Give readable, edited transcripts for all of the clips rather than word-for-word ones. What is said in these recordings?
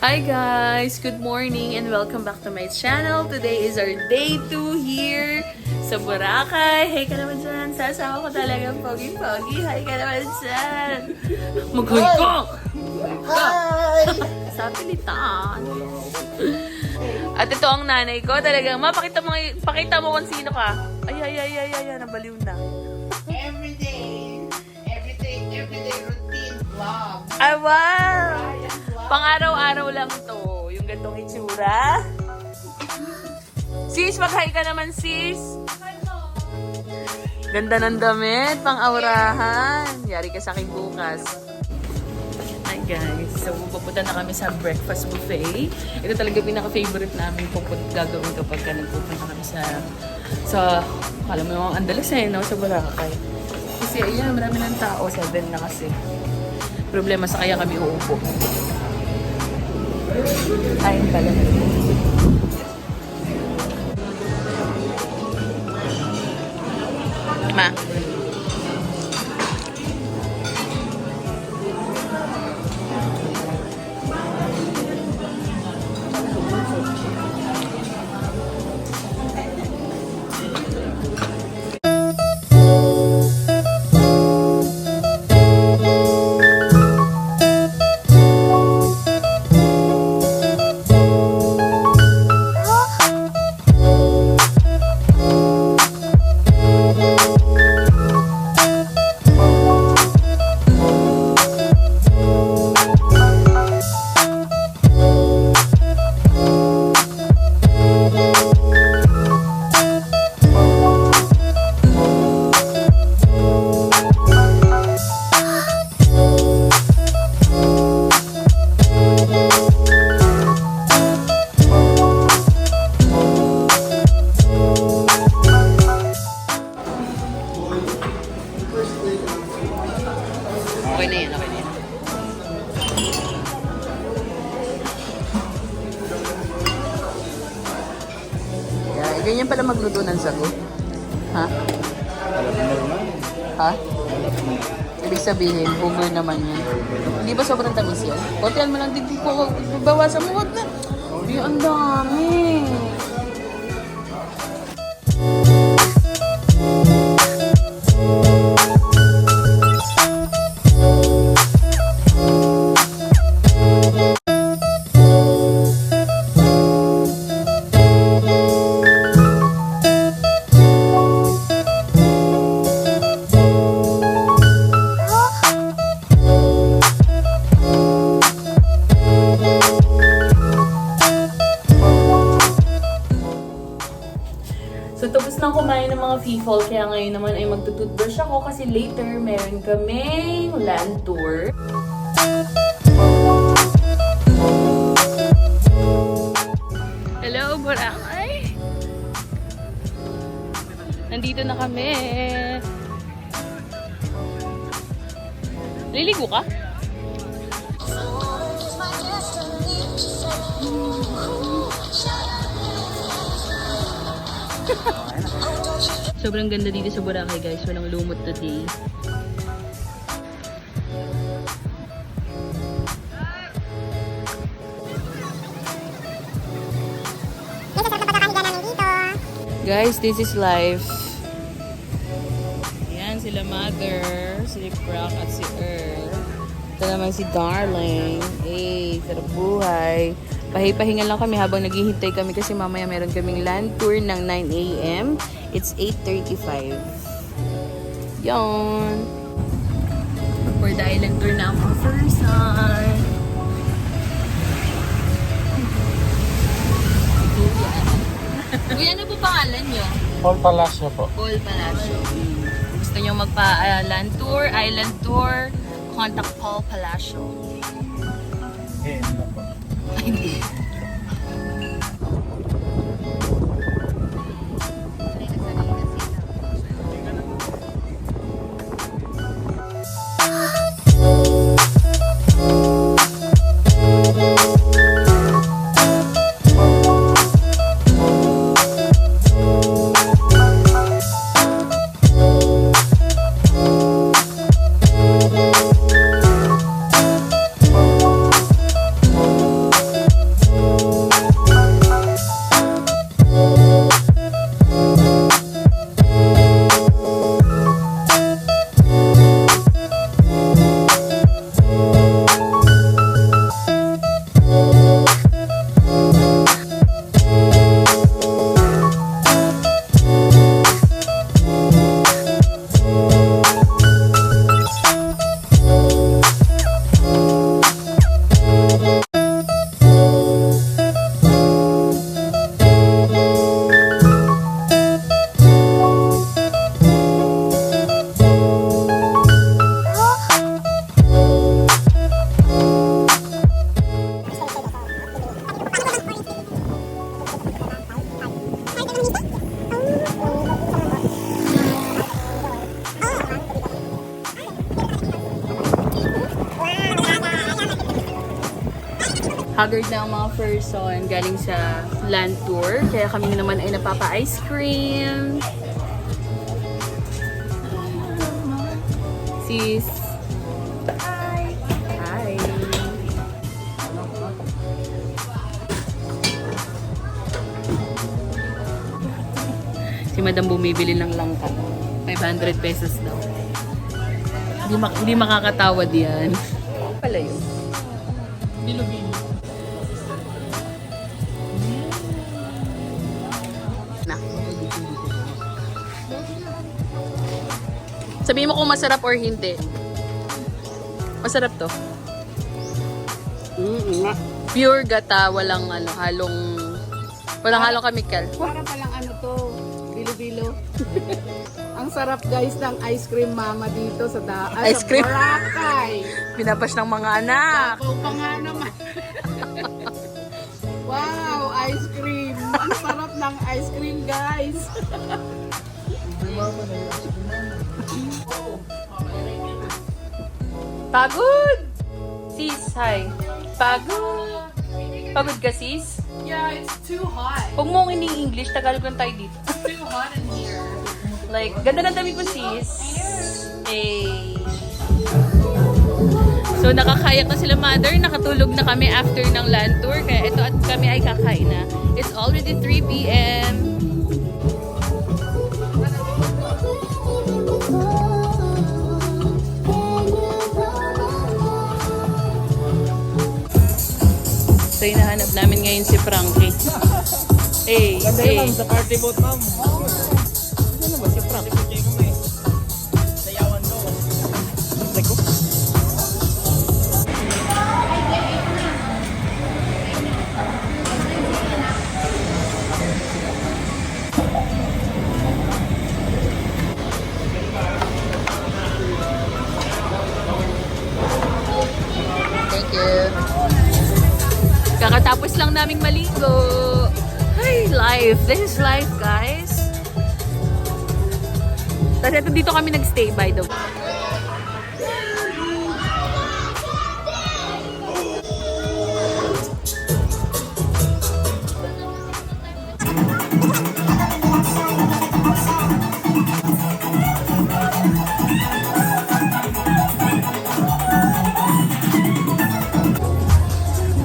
Hi guys! Good morning and welcome back to my channel. Today is our day 2 here sa Boracay. Hey ka naman dyan. Sasama ko talaga pogi-pogi. Hi ka naman dyan. Mag-hi ka! Hi! Sa pilitan. At ito ang nanay ko. Talagang pakita mo kung sino ka. Ay, nabaliw na. Everyday routine vlog. Ay, wow! Pang-araw-araw lang to. Yung gantong itsura. Sis, mag-hi ka naman, sis. Ganda ng damit, pang-aurahan. Yari ka sa akin bukas. Hi guys, so pupunta na kami sa breakfast buffet. Ito talaga pinaka-favorite namin gagawin kapag nagpupunta kami sa alam mo yung Andalas no? Sa Boracay. Kasi ayan, marami ng tao. 7 na kasi. Problema sa kaya kami uupo. Ayun pala. Ma. Okay na yan. Yeah, ganyan pala magluto ng sago. Ha? Ha? Ibig sabihin, over naman yun. Hindi ba sobrang tamis yan? Kontihan mo lang din ko. Bawasan mo. Huwag na. Ay, ang dami. So, tapos nang kumain ng mga FIFOL, kaya ngayon naman ay magtututbrush ako kasi later meron kaming land tour. Hello, Boracay! Nandito na kami. Liligo ka? Sobrang ganda dito sa Boracay guys, walang lumot today. Guys, this is life. Yan sila mother, si Brock at si Ito naman si Darling. Sarap buhay. Pahinga lang kami habang naghihintay kami kasi mamaya meron kaming land tour ng 9 AM. It's 8:35. Yon. For the island tour na ang first time. Kuya, ano po pangalan nyo? Paul Palacio po. Paul Palacio. Gusto nyo magpa-land tour, island tour, contact Paul Palacio. Ano po? Ay, hindi. Haggard na ang mga person galing sa land tour. Kaya kami naman ay napapa-ice cream. Sis. Hi. Hi. Si Madam bumibili ng langka. 500 pesos daw. Hindi makakatawad yan. Pala yun. Bilo-bilo. Na. Sabihin mo kung masarap or hindi. Masarap to. Pure gata, walang halong chemical. Para palang ano to, bilo-bilo. Ang sarap guys ng ice cream mama dito sa Ice cream? Boracay. Pinapas ng mga anak. Ako pa nga naman. Wow, ice cream. Ang sarap ng ice cream guys. Pagod! Sis, hi. Pagod. Pagod ka, sis? Yeah, it's too hot. Huwag mong ini-English, Tagalog lang tayo dito. Too hot in here. Like, ganda ng damit mo, sis. Hey. So, nakakayak na sila, mother. Nakatulog na kami after ng land tour. Kaya ito at kami ay kakain na. It's already 3 p.m. So, hinahanap namin ngayon si Frankie. Hey, hey. Sa party boat, ma'am. Ano ba si Frankie? Sayawan ko. Like, thank you. Kakatapos lang naming maligo. Hi, life. This is life, guys. Tapos ito dito kami nagstay, by the way.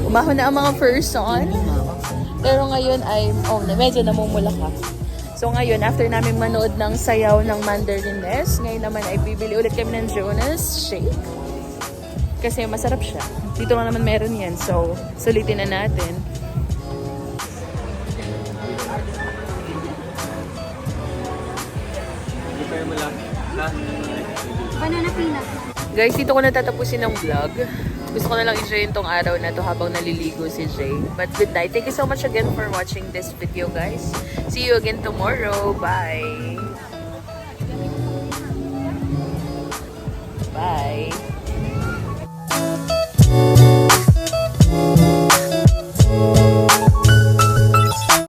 Umahon na ang mga person. Pero ngayon ay, medyo namumula ka. So ngayon, after namin manood ng sayaw ng Mandarines, ngayon naman ay bibili ulit kami ng Jonas Shake. Kasi masarap siya. Dito lang naman meron yan. So, sulitin na natin. Banana peanut. Guys, dito ko natatapusin ng vlog. Gusto ko na lang i-share tong araw na to habang naliligo si Jay. But good night. Thank you so much again for watching this video, guys. See you again tomorrow. Bye!